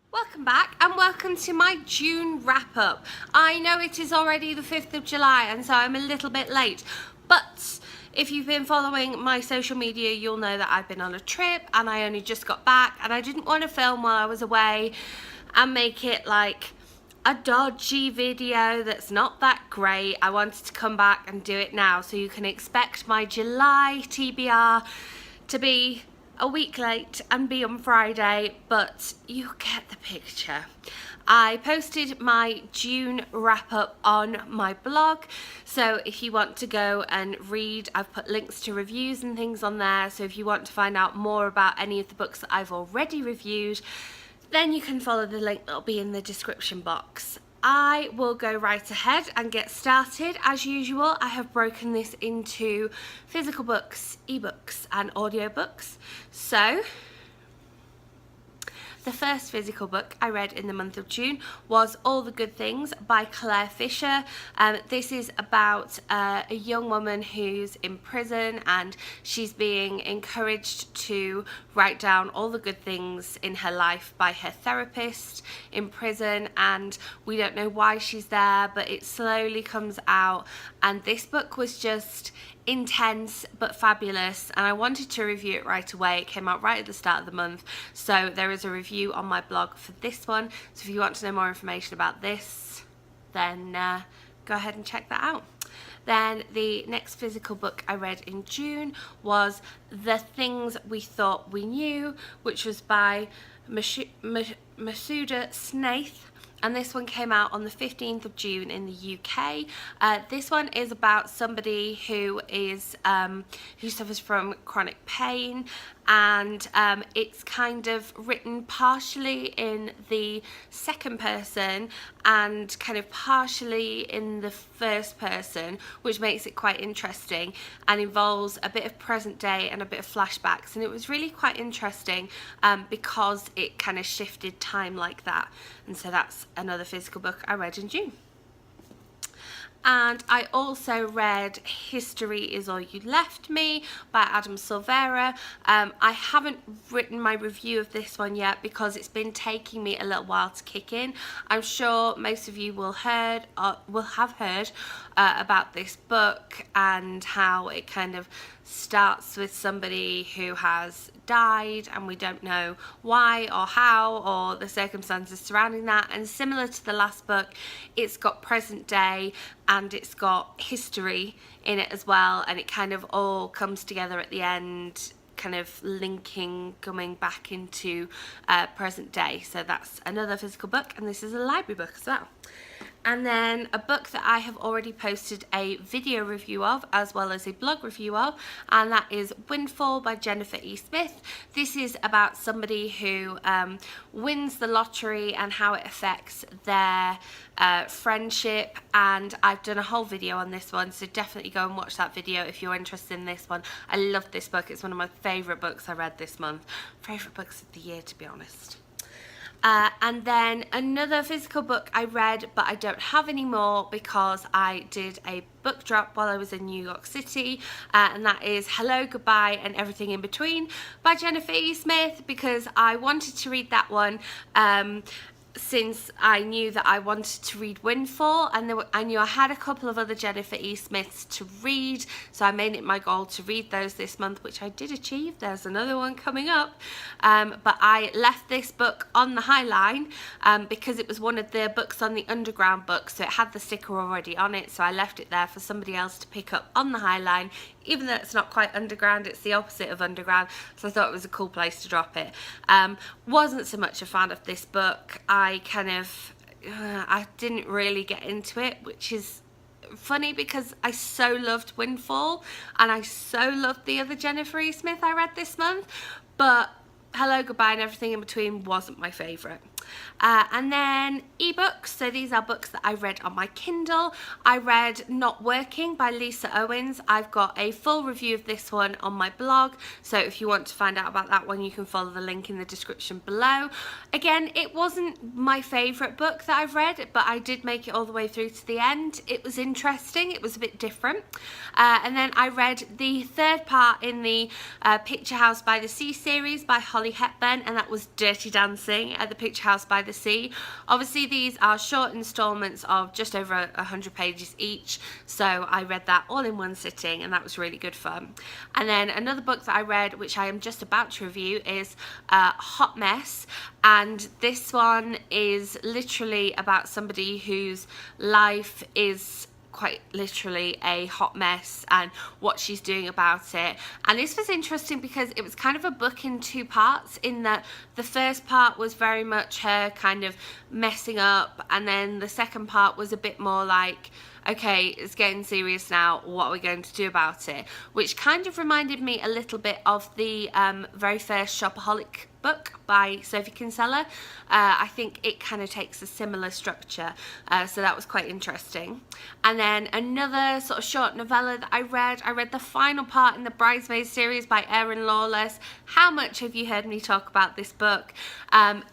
Welcome back and welcome to my June wrap-up. I know it is already the 5th of July and so I'm a little bit late, but if you've been following my social media, you'll know that I've been on a trip and I only just got back and I didn't want to film while I was away and make it like a dodgy video that's not that great. I wanted to come back and do it now, so you can expect my July TBR to be a week late and be on Friday, but you get the picture. I posted my June wrap up on my blog, so if you want to go and read, I've put links to reviews and things on there, so if you want to find out more about any of the books that I've already reviewed, then you can follow the link that'll be in the description box. I will go right ahead and get started. As usual, I have broken this into physical books, ebooks and audiobooks. So the first physical book I read in the month of June was All the Good Things by Claire Fisher. This is about a young woman who's in prison and she's being encouraged to write down all the good things in her life by her therapist in prison, and we don't know why she's there, but it slowly comes out, and this book was just intense but fabulous and I wanted to review it right away. It came out right at the start of the month, so there is a review on my blog for this one, so if you want to know more information about this, then go ahead and check that out. Then the next physical book I read in June was The Things We Thought We Knew, which was by Masuda Snaith. And this one came out on the 15th of June in the UK. This one is about somebody who is who suffers from chronic pain, and it's kind of written partially in the second person and kind of partially in the first person, which makes it quite interesting and involves a bit of present day and a bit of flashbacks, and it was really quite interesting because it kind of shifted time like that. And so that's another physical book I read in June. And I also read History Is All You Left Me by Adam Silvera. I haven't written my review of this one yet because it's been taking me a little while to kick in. I'm sure most of you will have heard about this book and how it kind of starts with somebody who has died and we don't know why or how or the circumstances surrounding that, and similar to the last book, it's got present day and it's got history in it as well, and it kind of all comes together at the end, kind of linking, coming back into present day. So that's another physical book, and this is a library book as well. And then a book that I have already posted a video review of as well as a blog review of, and that is Windfall by Jennifer E. Smith. This is about somebody who wins the lottery and how it affects their friendship, and I've done a whole video on this one, so definitely go and watch that video if you're interested in this one. I love this book. It's one of my favourite books I read this month. Favourite books of the year, to be honest. And then another physical book I read but I don't have anymore because I did a book drop while I was in New York City, and that is Hello, Goodbye and Everything in Between by Jennifer E. Smith, because I wanted to read that one since I knew that I wanted to read Windfall, and I knew I had a couple of other Jennifer E. Smiths to read, so I made it my goal to read those this month, which I did achieve. There's another one coming up, but I left this book on the High Line because it was one of the books on the Underground books, so it had the sticker already on it, so I left it there for somebody else to pick up on the High Line. Even though it's not quite underground, it's the opposite of underground, so I thought it was a cool place to drop it. Wasn't so much a fan of this book. I didn't really get into it, which is funny because I so loved Windfall and I so loved the other Jennifer E. Smith I read this month, but Hello, Goodbye and Everything in Between wasn't my favourite. And then ebooks, so these are books that I read on my Kindle. I read Not Working by Lisa Owens. I've got a full review of this one on my blog, so if you want to find out about that one, you can follow the link in the description below. Again, it wasn't my favourite book that I've read, but I did make it all the way through to the end. It was interesting, it was a bit different. And then I read the third part in the Picture House by the Sea series by Holly Hepburn, and that was Dirty Dancing. The Picture House House by the Sea. Obviously these are short installments of just over 100 pages each, so I read that all in one sitting and that was really good fun. And then another book that I read, which I am just about to review, is Hot Mess, and this one is literally about somebody whose life is quite literally a hot mess and what she's doing about it. And this was interesting because it was kind of a book in two parts, in that the first part was very much her kind of messing up, and then the second part was a bit more like, okay, it's getting serious now, what are we going to do about it? Which kind of reminded me a little bit of the very first Shopaholic book by Sophie Kinsella. I think it kind of takes a similar structure, so that was quite interesting. And then another sort of short novella that I read the final part in the Bridesmaids series by Erin Lawless. How much have you heard me talk about this book?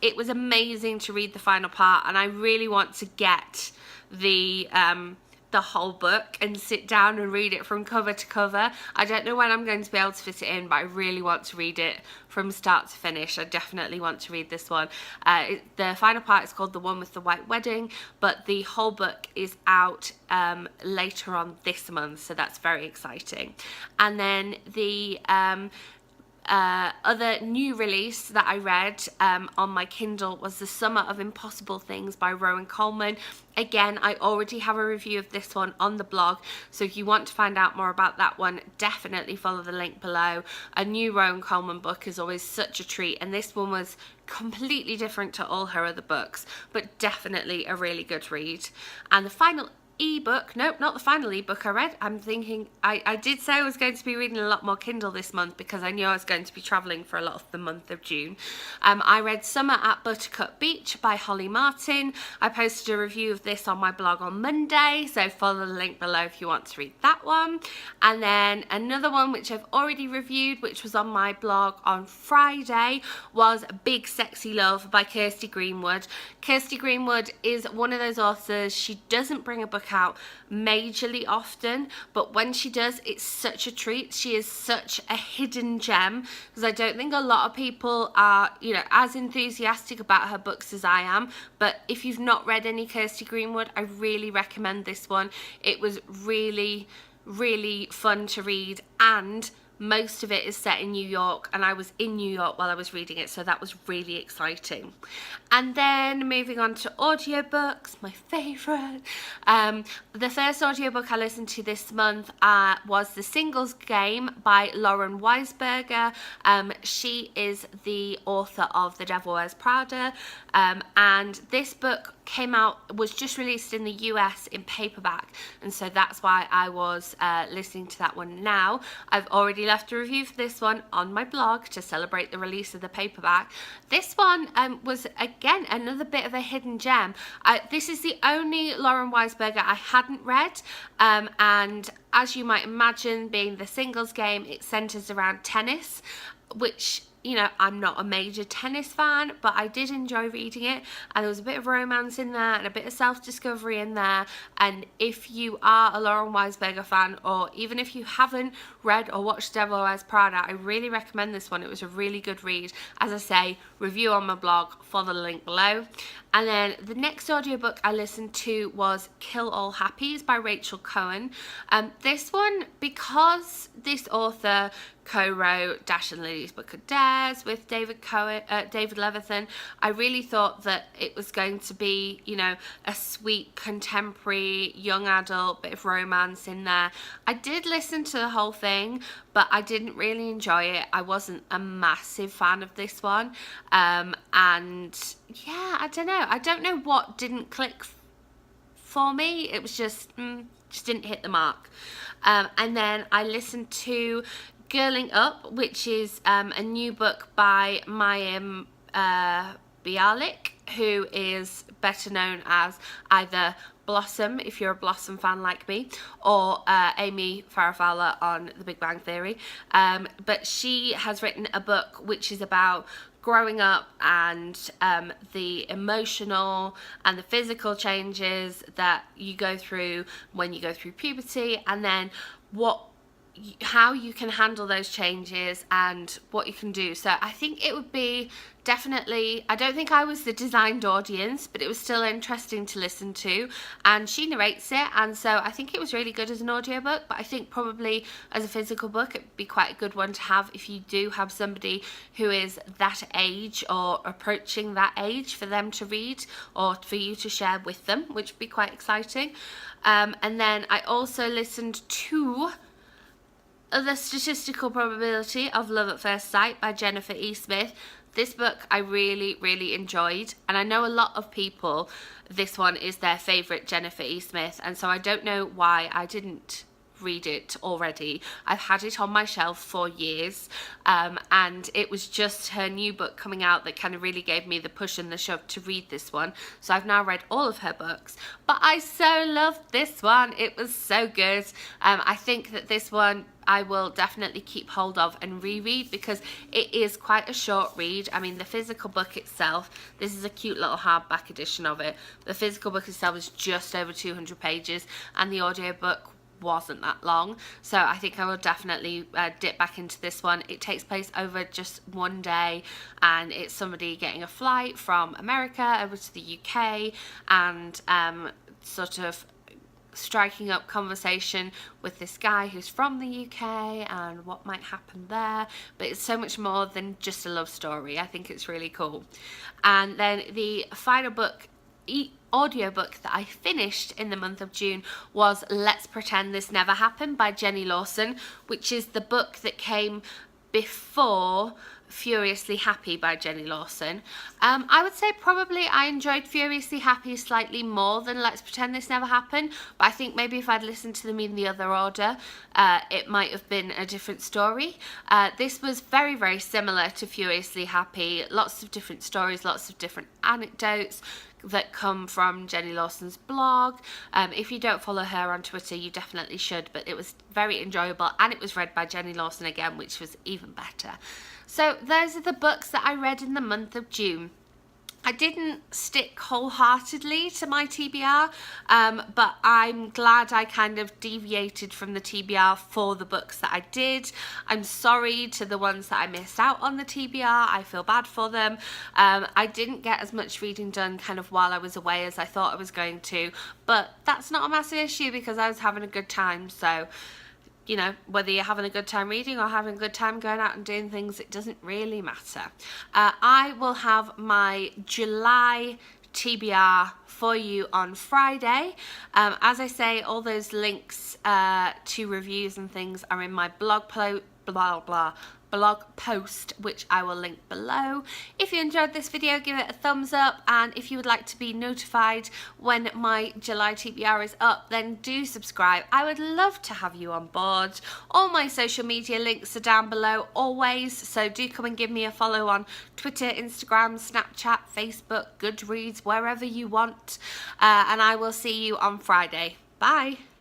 It was amazing to read the final part, and I really want to get the whole book and sit down and read it from cover to cover. I don't know when I'm going to be able to fit it in, but I really want to read it from start to finish. I definitely want to read this one. The final part is called The One with the White Wedding, but the whole book is out later on this month, so that's very exciting. And then the other new release that I read on my Kindle was The Summer of Impossible Things by Rowan Coleman. Again, I already have a review of this one on the blog, so if you want to find out more about that one, definitely follow the link below. A new Rowan Coleman book is always such a treat, and this one was completely different to all her other books, but definitely a really good read. And the final ebook, nope, not the final ebook I read. I'm thinking, I did say I was going to be reading a lot more Kindle this month because I knew I was going to be travelling for a lot of the month of June. I read Summer at Buttercup Beach by Holly Martin. I posted a review of this on my blog on Monday, so follow the link below if you want to read that one. And then another one which I've already reviewed, which was on my blog on Friday, was Big Sexy Love by Kirsty Greenwood. Kirsty Greenwood is one of those authors, she doesn't bring a book out majorly often, but when she does, it's such a treat. She is such a hidden gem, because I don't think a lot of people are, you know, as enthusiastic about her books as I am. But if you've not read any Kirsty Greenwood, I really recommend this one. It was really, really fun to read, and most of it is set in New York, and I was in New York while I was reading it, so that was really exciting. And then moving on to audiobooks, my favourite. The first audiobook I listened to this month was The Singles Game by Lauren Weisberger. She is the author of The Devil Wears Prada, and this book was just released in the US in paperback, and so that's why I was listening to that one now. I've already left a review for this one on my blog to celebrate the release of the paperback. This one was again another bit of a hidden gem. This is the only Lauren Weisberger I hadn't read, and as you might imagine, being The Singles Game, it centers around tennis, which, you know, I'm not a major tennis fan, but I did enjoy reading it, and there was a bit of romance in there and a bit of self-discovery in there. And if you are a Lauren Weisberger fan, or even if you haven't read or watched Devil Wears Prada, I really recommend this one. It was a really good read. As I say, review on my blog, follow the link below. And then the next audiobook I listened to was Kill All Happies by Rachel Cohen. This one, because this author co-wrote Dash and Lily's Book of Dares with David Levithan, I really thought that it was going to be, you know, a sweet contemporary young adult bit of romance in there. I did listen to the whole thing, but I didn't really enjoy it. I wasn't a massive fan of this one, and yeah, I don't know what didn't click for me. It was just didn't hit the mark. And then I listened to Girling Up, which is a new book by Mayim Bialik, who is better known as either Blossom, if you're a Blossom fan like me, or Amy Farrah Fowler on The Big Bang Theory. But she has written a book which is about growing up and the emotional and the physical changes that you go through when you go through puberty, and then what how you can handle those changes and what you can do. So I think it would be definitely, I don't think I was the designed audience, but it was still interesting to listen to, and she narrates it, and so I think it was really good as an audiobook. But I think probably as a physical book it'd be quite a good one to have if you do have somebody who is that age or approaching that age, for them to read or for you to share with them, which would be quite exciting. And then I also listened to The Statistical Probability of Love at First Sight by Jennifer E. Smith. This book I really, really enjoyed, and I know a lot of people, this one is their favourite Jennifer E. Smith, and so I don't know why I didn't read it already. I've had it on my shelf for years, and it was just her new book coming out that kind of really gave me the push and the shove to read this one. So I've now read all of her books, but I so loved this one. It was so good. I think that this one I will definitely keep hold of and reread, because it is quite a short read. I mean, the physical book itself, this is a cute little hardback edition of it. The physical book itself is just over 200 pages, and the audiobook wasn't that long, so I think I will definitely dip back into this one. It takes place over just one day, and it's somebody getting a flight from America over to the UK, and sort of striking up conversation with this guy who's from the UK and what might happen there. But it's so much more than just a love story. I think it's really cool. And then the final book, audiobook, that I finished in the month of June was Let's Pretend This Never Happened by Jenny Lawson, which is the book that came before Furiously Happy by Jenny Lawson. I would say probably I enjoyed Furiously Happy slightly more than Let's Pretend This Never Happened, but I think maybe if I'd listened to them in the other order, it might have been a different story. This was very, very similar to Furiously Happy. Lots of different stories, lots of different anecdotes that come from Jenny Lawson's blog. If you don't follow her on Twitter, you definitely should, but it was very enjoyable, and it was read by Jenny Lawson again, which was even better. So those are the books that I read in the month of June. I didn't stick wholeheartedly to my TBR, but I'm glad I kind of deviated from the TBR for the books that I did. I'm sorry to the ones that I missed out on the TBR. I feel bad for them. I didn't get as much reading done kind of while I was away as I thought I was going to, but that's not a massive issue because I was having a good time. So, you know, whether you're having a good time reading or having a good time going out and doing things, it doesn't really matter. I will have my July TBR for you on Friday. As I say, all those links to reviews and things are in my blog post, which I will link below. If you enjoyed this video, give it a thumbs up, and if you would like to be notified when my July TBR is up, then do subscribe. I would love to have you on board. All my social media links are down below always, so do come and give me a follow on Twitter, Instagram, Snapchat, Facebook, Goodreads, wherever you want, and I will see you on Friday. Bye.